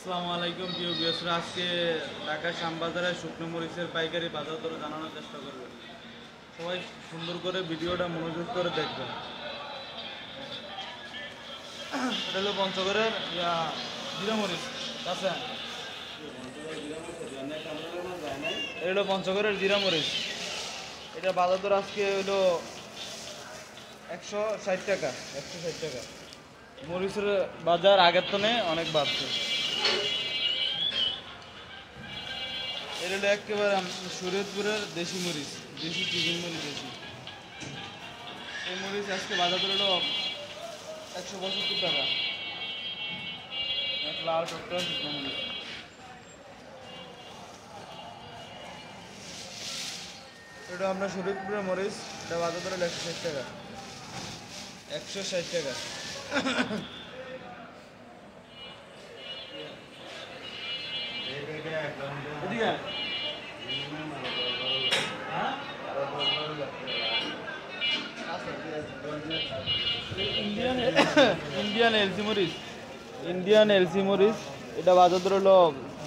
আসসালামু আলাইকুম প্রিয় ভিউয়ার্সরা, আজকে ঢাকা শ্যামবাজারে শুকনো মরিচের পাইকারি বাজার দর জানানোর চেষ্টা করবেন। সবাই সুন্দর করে ভিডিওটা মনোযোগ করে দেখবেন। এটা হলো পঞ্চগড়ের জিরা মরিচ আছে, এটা হলো পঞ্চগড়ের জিরা মরিচ। এটা বাজার দর আজকে হলো 160 টাকা। 160 টাকা মরিচের বাজার আগের তো অনেক বাড়ছে। এটা হলো একেবারে শরীয়তপুরের দেশি মরিচ, দেশি চিকেন মরিচ দেশি। এই মরিচ আজকে বাজার দর হলো 175 টাকা। এক লাল টকটা শুকনো মরিচ। এটা আপনার শরীয়তপুরের মরিচ, এটা বাজার দর হলো 160 টাকা। 160 টাকা। ইন্ডিয়ান এলসি মরিচ, ইন্ডিয়ান এলসি মরিচ, এটা বাজার দর হলো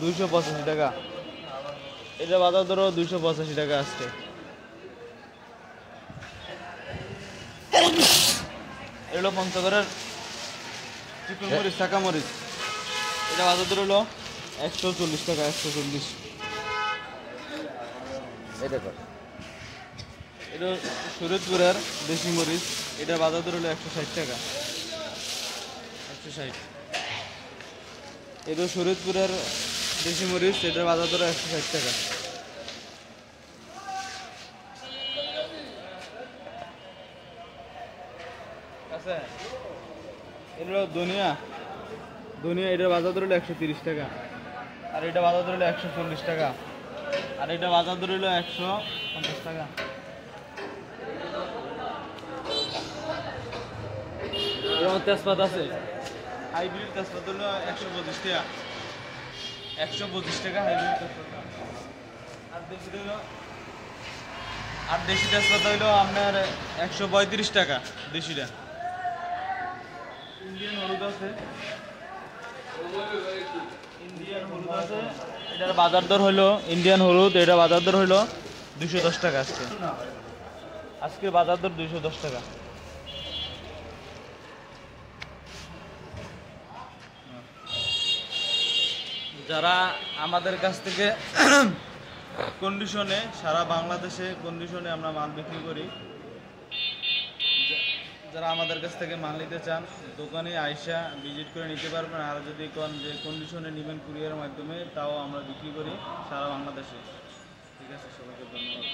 285 টাকা। এটা বাজার দর 285 টাকা আজকে। এগুলো পঞ্চগড়ের চিকন মরিচ, শাঁকা মরিচ, এটা বাজার দর হলো 140 টাকা। 140। এটা শরীয়তপুরের দেশি মরিচ, এটা বাজার দর হলো 160 টাকা। 160। এটা শরীয়তপুরের দেশি মরিচ, এটার বাজার দর 160 টাকা। আছে এগুলো ধনিয়া, এটার বাজার দর হলো 130 টাকা। আর এটা বাজার দর হলো 140 টাকা। আর এটা বাজার দর হলো 150 টাকা। এরকম তেজপাত আছে, হাইব্রিড তেজপাত হলো 125 টাকা। 125 টাকা হাইব্রিড তেজপাত। আর দেশি তেজপাত হইলো আপনার 135 টাকা দেশিটা। ইন্ডিয়ান হলুদ আছে, এটার বাজার দর হলো ইন্ডিয়ান হলুদ, এটা বাজার দর হলো 210 টাকা। আজকে বাজার দর 210 টাকা। যারা আমাদের কাছ থেকে কন্ডিশনে, সারা বাংলাদেশে কন্ডিশনে আমরা মাল বিক্রি করি, যারা আমাদের কাছ থেকে মাল নিতে চান দোকানে আইসা ভিজিট করে নিতে পারবেন। আর যদি কোন যে কন্ডিশনে নেবেন কুরিয়ারের মাধ্যমে, তাও আমরা বিক্রি করি সারা বাংলাদেশে। ঠিক আছে, সবাইকে ধন্যবাদ।